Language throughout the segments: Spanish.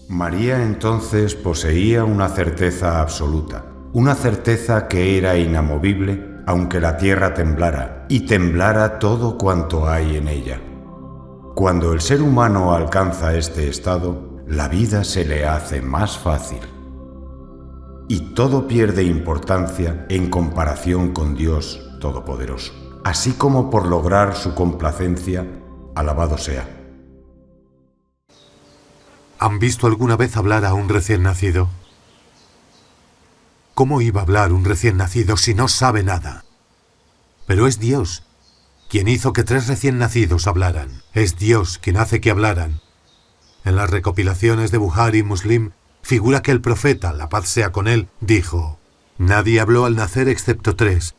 María entonces poseía una certeza absoluta, una certeza que era inamovible aunque la tierra temblara y temblara todo cuanto hay en ella. Cuando el ser humano alcanza este estado, la vida se le hace más fácil. Y todo pierde importancia en comparación con Dios Todopoderoso, así como por lograr su complacencia, alabado sea. ¿Han visto alguna vez hablar a un recién nacido? ¿Cómo iba a hablar un recién nacido si no sabe nada? Pero es Dios quien hizo que 3 recién nacidos hablaran. Es Dios quien hace que hablaran. En las recopilaciones de Buhari y Muslim figura que el profeta, la paz sea con él, dijo: nadie habló al nacer excepto 3.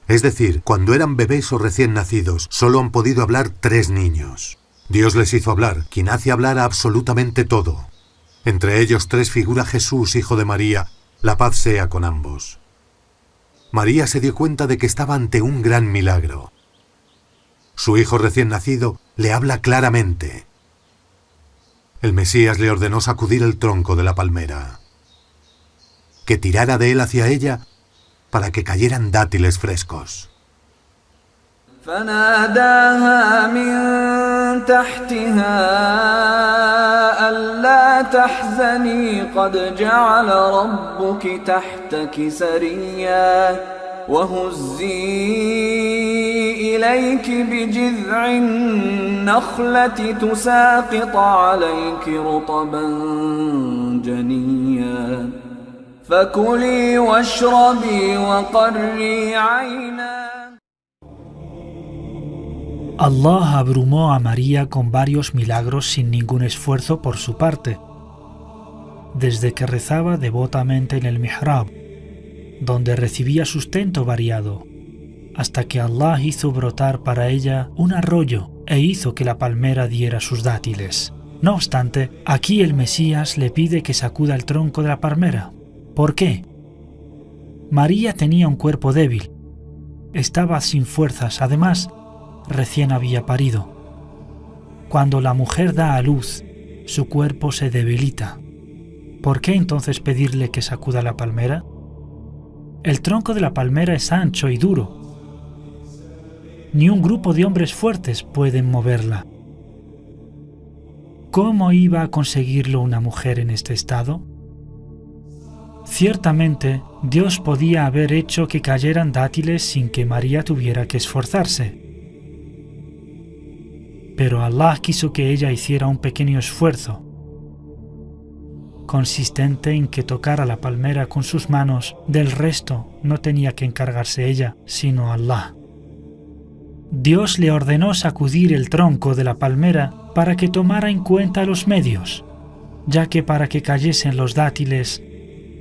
Es decir, cuando eran bebés o recién nacidos, solo han podido hablar 3 niños. Dios les hizo hablar, quien hace hablar a absolutamente todo. Entre ellos 3 figura Jesús, hijo de María, la paz sea con ambos. María se dio cuenta de que estaba ante un gran milagro. Su hijo recién nacido le habla claramente. El Mesías le ordenó sacudir el tronco de la palmera, que tirara de él hacia ella para que cayeran dátiles frescos. فناداها من تحتها ألا تحزني قد جعل ربك تحتك سريا وهزي إليك بجذع النخلة تساقط عليك رطبا جنيا فكلي واشربي وقري عينا. Allah abrumó a María con varios milagros sin ningún esfuerzo por su parte, desde que rezaba devotamente en el mihrab, donde recibía sustento variado, hasta que Allah hizo brotar para ella un arroyo e hizo que la palmera diera sus dátiles. No obstante, aquí el Mesías le pide que sacuda el tronco de la palmera. ¿Por qué? María tenía un cuerpo débil, estaba sin fuerzas, además, recién había parido. Cuando la mujer da a luz, su cuerpo se debilita. ¿Por qué entonces pedirle que sacuda la palmera? El tronco de la palmera es ancho y duro. Ni un grupo de hombres fuertes pueden moverla. ¿Cómo iba a conseguirlo una mujer en este estado? Ciertamente, Dios podía haber hecho que cayeran dátiles sin que María tuviera que esforzarse. Pero Allah quiso que ella hiciera un pequeño esfuerzo, consistente en que tocara la palmera con sus manos. Del resto no tenía que encargarse ella, sino Allah. Dios le ordenó sacudir el tronco de la palmera para que tomara en cuenta los medios, ya que para que cayesen los dátiles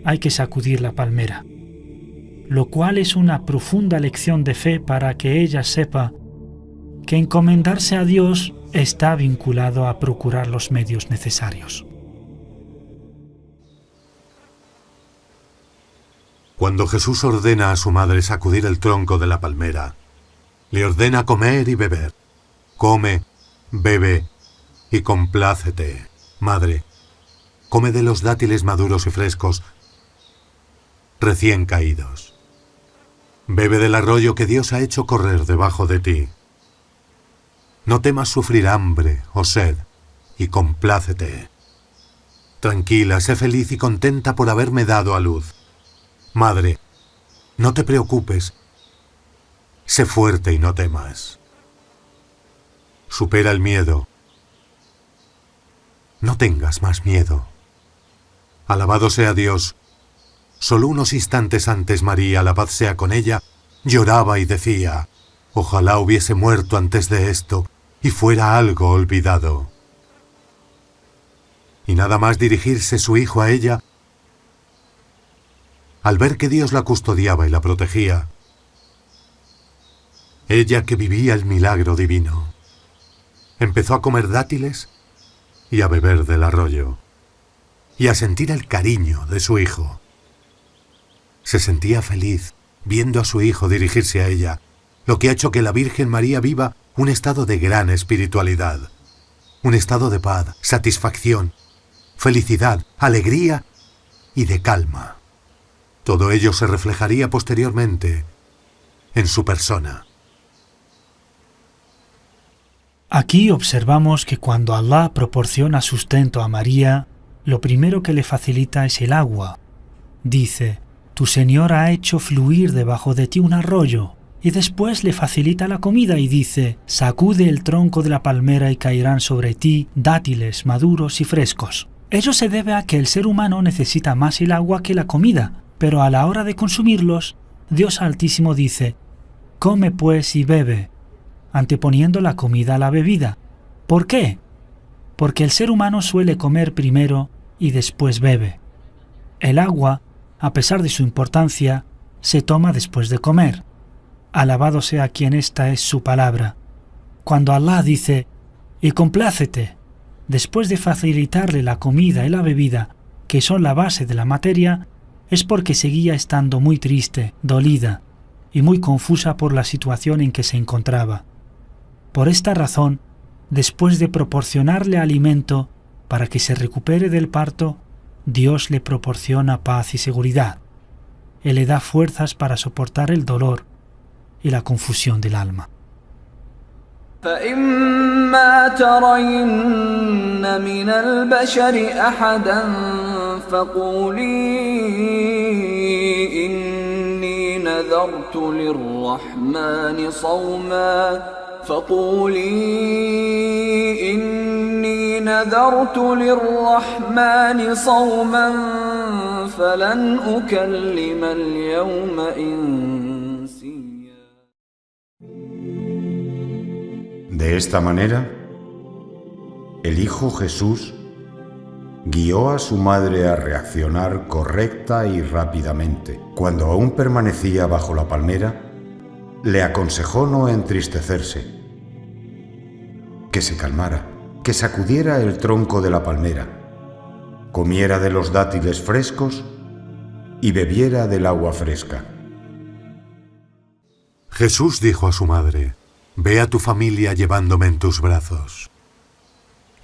hay que sacudir la palmera, lo cual es una profunda lección de fe para que ella sepa que encomendarse a Dios está vinculado a procurar los medios necesarios. Cuando Jesús ordena a su madre sacudir el tronco de la palmera, le ordena comer y beber. Come, bebe y complácete. Madre, come de los dátiles maduros y frescos, recién caídos. Bebe del arroyo que Dios ha hecho correr debajo de ti. No temas sufrir hambre o sed, y complácete. Tranquila, sé feliz y contenta por haberme dado a luz. Madre, no te preocupes. Sé fuerte y no temas. Supera el miedo. No tengas más miedo. Alabado sea Dios. Solo unos instantes antes María, la paz sea con ella, lloraba y decía: ojalá hubiese muerto antes de esto y fuera algo olvidado. Y nada más dirigirse su hijo a ella, al ver que Dios la custodiaba y la protegía, ella que vivía el milagro divino, empezó a comer dátiles y a beber del arroyo, y a sentir el cariño de su hijo. Se sentía feliz viendo a su hijo dirigirse a ella, lo que ha hecho que la Virgen María viva un estado de gran espiritualidad, un estado de paz, satisfacción, felicidad, alegría y de calma. Todo ello se reflejaría posteriormente en su persona. Aquí observamos que cuando Allah proporciona sustento a María, lo primero que le facilita es el agua. Dice, tu Señor ha hecho fluir debajo de ti un arroyo, y después le facilita la comida y dice, sacude el tronco de la palmera y caerán sobre ti dátiles maduros y frescos. Ello se debe a que el ser humano necesita más el agua que la comida, pero a la hora de consumirlos, Dios Altísimo dice, come pues y bebe, anteponiendo la comida a la bebida. ¿Por qué? Porque el ser humano suele comer primero y después bebe. El agua, a pesar de su importancia, se toma después de comer. Alabado sea quien esta es su palabra. Cuando Allah dice, y complácete, después de facilitarle la comida y la bebida, que son la base de la materia, es porque seguía estando muy triste, dolida y muy confusa por la situación en que se encontraba. Por esta razón, después de proporcionarle alimento para que se recupere del parto, Dios le proporciona paz y seguridad. Él le da fuerzas para soportar el dolor y la confusión del alma. فإما ترين من البشر أحدا فقولي إني نذرت للرحمن صوما فلن أكلم اليوم إنسيا. De esta manera, el Hijo Jesús guió a su madre a reaccionar correcta y rápidamente. Cuando aún permanecía bajo la palmera, le aconsejó no entristecerse, que se calmara, que sacudiera el tronco de la palmera, comiera de los dátiles frescos y bebiera del agua fresca. Jesús dijo a su madre, ve a tu familia llevándome en tus brazos.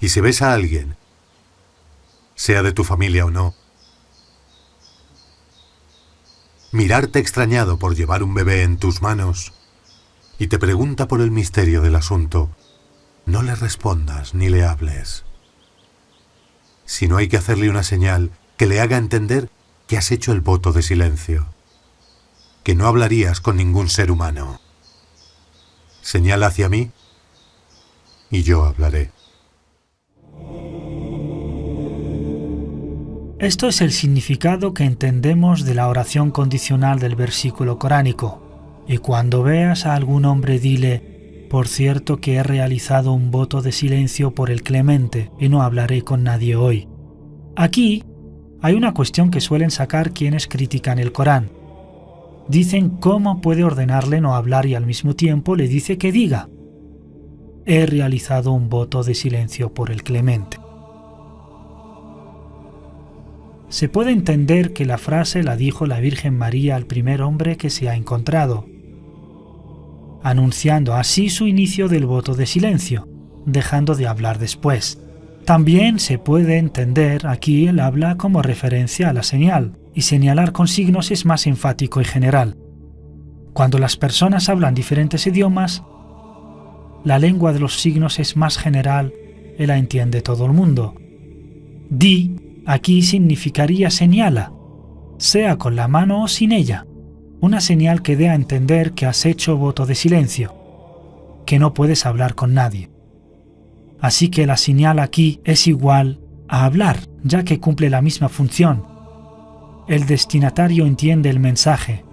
Y si ves a alguien, sea de tu familia o no, mirarte extrañado por llevar un bebé en tus manos y te pregunta por el misterio del asunto, no le respondas ni le hables. Si no hay que hacerle una señal que le haga entender que has hecho el voto de silencio, que no hablarías con ningún ser humano. Señala hacia mí y yo hablaré. Esto es el significado que entendemos de la oración condicional del versículo coránico. Y cuando veas a algún hombre dile, por cierto que he realizado un voto de silencio por el Clemente y no hablaré con nadie hoy. Aquí hay una cuestión que suelen sacar quienes critican el Corán. Dicen cómo puede ordenarle no hablar y al mismo tiempo le dice que diga, he realizado un voto de silencio por el Clemente. Se puede entender que la frase la dijo la Virgen María al primer hombre que se ha encontrado, anunciando así su inicio del voto de silencio, dejando de hablar después. También se puede entender aquí el habla como referencia a la señal, y señalar con signos es más enfático y general. Cuando las personas hablan diferentes idiomas, la lengua de los signos es más general y la entiende todo el mundo. Di, aquí significaría señala, sea con la mano o sin ella, una señal que dé a entender que has hecho voto de silencio, que no puedes hablar con nadie. Así que la señal aquí es igual a hablar, ya que cumple la misma función. El destinatario entiende el mensaje.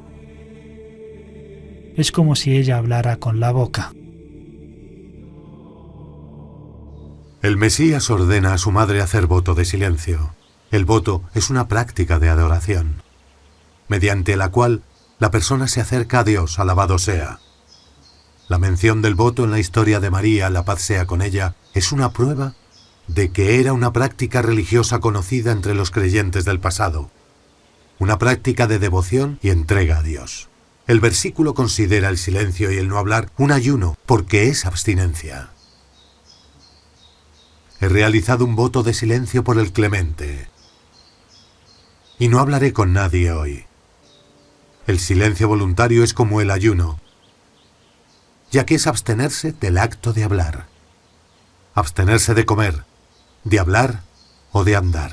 Es como si ella hablara con la boca. El Mesías ordena a su madre hacer voto de silencio. El voto es una práctica de adoración, mediante la cual la persona se acerca a Dios, alabado sea. La mención del voto en la historia de María, la paz sea con ella, es una prueba de que era una práctica religiosa conocida entre los creyentes del pasado. Una práctica de devoción y entrega a Dios. El versículo considera el silencio y el no hablar un ayuno, porque es abstinencia. he realizado un voto de silencio por el Clemente. Y no hablaré con nadie hoy. El silencio voluntario es como el ayuno, ya que es abstenerse del acto de hablar. Abstenerse de comer, de hablar o de andar.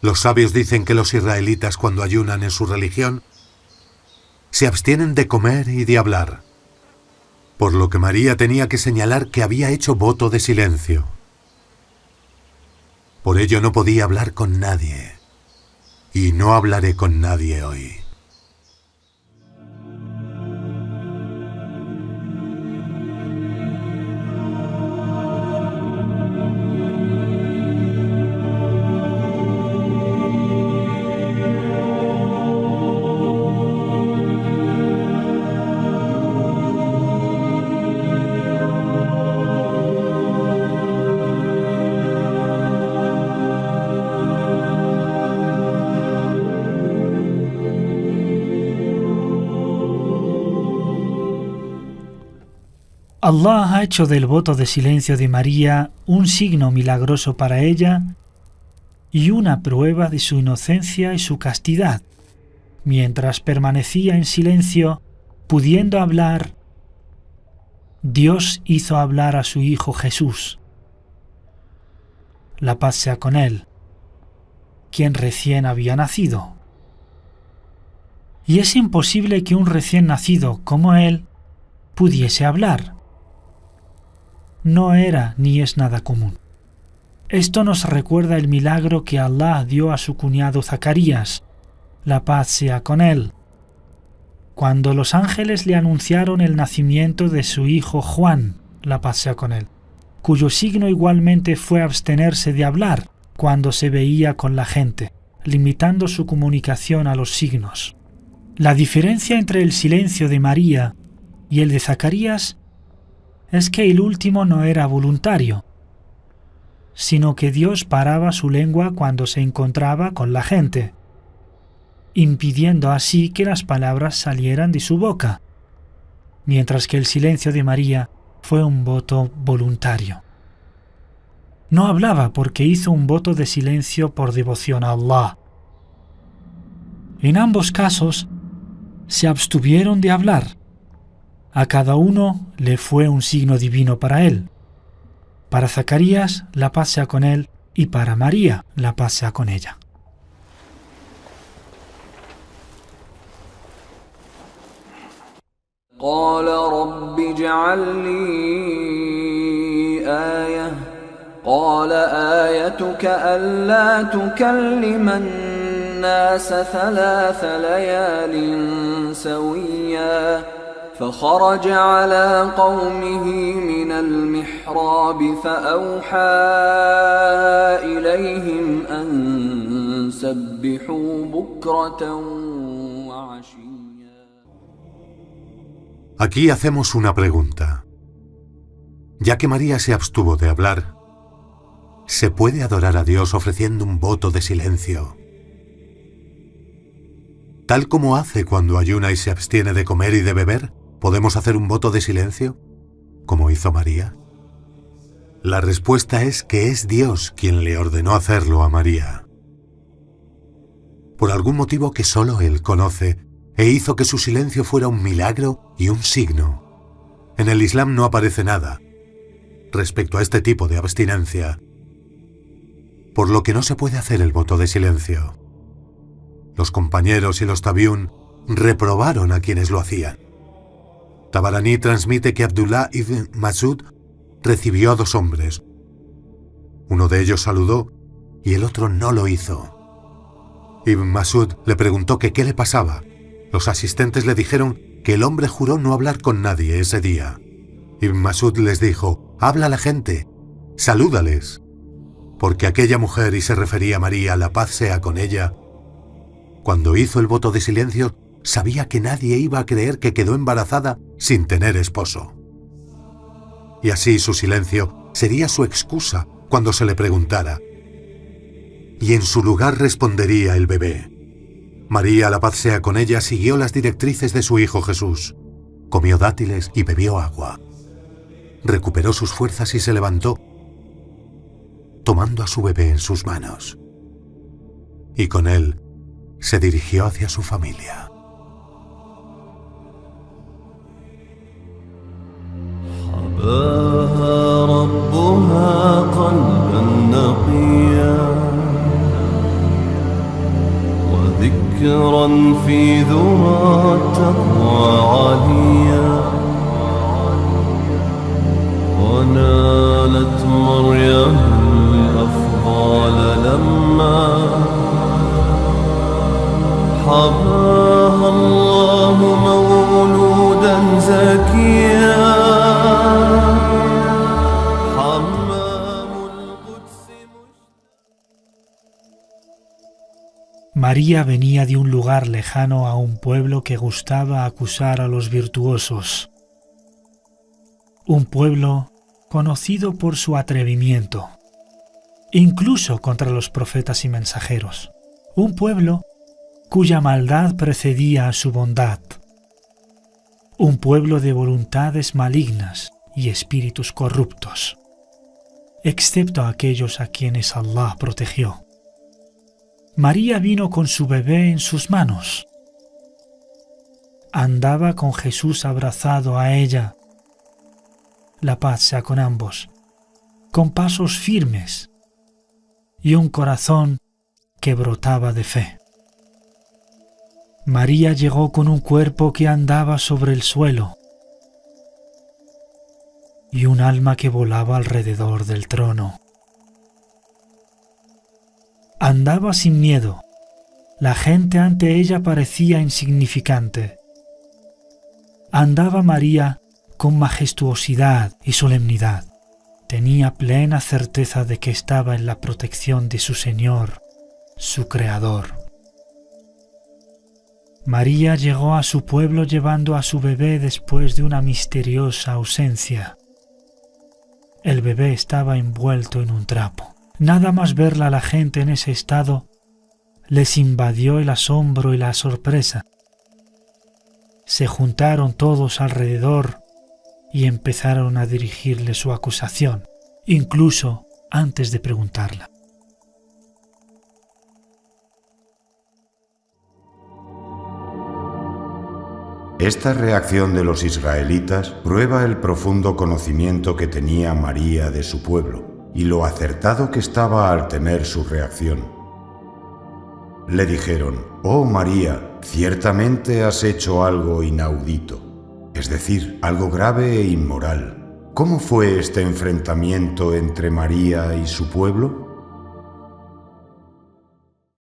Los sabios dicen que los israelitas, cuando ayunan en su religión, se abstienen de comer y de hablar, por lo que María tenía que señalar que había hecho voto de silencio. Por ello no podía hablar con nadie, y no hablaré con nadie hoy. Allah ha hecho del voto de silencio de María un signo milagroso para ella y una prueba de su inocencia y su castidad. Mientras permanecía en silencio, pudiendo hablar, Dios hizo hablar a su Hijo Jesús, la paz sea con él, quien recién había nacido. Y es imposible que un recién nacido como él pudiese hablar. No era ni es nada común. Esto nos recuerda el milagro que Allah dio a su cuñado Zacarías, la paz sea con él, cuando los ángeles le anunciaron el nacimiento de su hijo Juan, la paz sea con él, cuyo signo igualmente fue abstenerse de hablar cuando se veía con la gente, limitando su comunicación a los signos. La diferencia entre el silencio de María y el de Zacarías es que el último no era voluntario, sino que Dios paraba su lengua cuando se encontraba con la gente, impidiendo así que las palabras salieran de su boca, mientras que el silencio de María fue un voto voluntario. No hablaba porque hizo un voto de silencio por devoción a Allah. En ambos casos, se abstuvieron de hablar. A cada uno le fue un signo divino para él. Para Zacarías, la paz sea con él, y para María, la paz sea con ella. قال رب اجعل لي آية قال آيتك ألا تكلم الناس 3 ليال سويا فخرج على قومه من المحراب فأوحى إليهم أن سبحوا بكرة وعشيا. Aquí hacemos una pregunta. Ya que María se abstuvo de hablar, ¿se puede adorar a Dios ofreciendo un voto de silencio? Tal como hace cuando ayuna y se abstiene de comer y de beber, ¿podemos hacer un voto de silencio, como hizo María? La respuesta es que es Dios quien le ordenó hacerlo a María. Por algún motivo que solo Él conoce, e hizo que su silencio fuera un milagro y un signo. En el Islam no aparece nada respecto a este tipo de abstinencia, por lo que no se puede hacer el voto de silencio. Los compañeros y los tabiún reprobaron a quienes lo hacían. Tabarani transmite que Abdullah ibn Mas'ud recibió a 2 hombres. Uno de ellos saludó y el otro no lo hizo. Ibn Mas'ud le preguntó que qué le pasaba. Los asistentes le dijeron que el hombre juró no hablar con nadie ese día. Ibn Mas'ud les dijo: «Habla a la gente, salúdales», porque aquella mujer, y se refería a María, la paz sea con ella, cuando hizo el voto de silencio, sabía que nadie iba a creer que quedó embarazada sin tener esposo. Y así su silencio sería su excusa cuando se le preguntara. Y en su lugar respondería el bebé. María, la paz sea con ella, siguió las directrices de su Hijo Jesús. Comió dátiles y bebió agua. Recuperó sus fuerzas y se levantó. tomando a su bebé en sus manos. Y con él se dirigió hacia su familia. ذكرا في ذرى التقوى عليا ونالت مريم الأفضال لما حباها الله مولودا زكيا María venía de un lugar lejano a un pueblo que gustaba acusar a los virtuosos. Un pueblo conocido por su atrevimiento, incluso contra los profetas y mensajeros. Un pueblo cuya maldad precedía a su bondad. Un pueblo de voluntades malignas y espíritus corruptos, excepto aquellos a quienes Allah protegió. María vino con su bebé en sus manos. Andaba con Jesús abrazado a ella. La paz sea con ambos, con pasos firmes y un corazón que brotaba de fe. María llegó con un cuerpo que andaba sobre el suelo y un alma que volaba alrededor del trono. Andaba sin miedo. La gente ante ella parecía insignificante. Andaba María con majestuosidad y solemnidad. Tenía plena certeza de que estaba en la protección de su Señor, su Creador. María llegó a su pueblo llevando a su bebé después de una misteriosa ausencia. El bebé estaba envuelto en un trapo. Nada más verla a la gente en ese estado, les invadió el asombro y la sorpresa. Se juntaron todos alrededor y empezaron a dirigirle su acusación, incluso antes de preguntarla. Esta reacción de los israelitas prueba el profundo conocimiento que tenía María de su pueblo y lo acertado que estaba al temer su reacción. Le dijeron: «Oh María, ciertamente has hecho algo inaudito, es decir, algo grave e inmoral. ¿Cómo fue este enfrentamiento entre María y su pueblo?»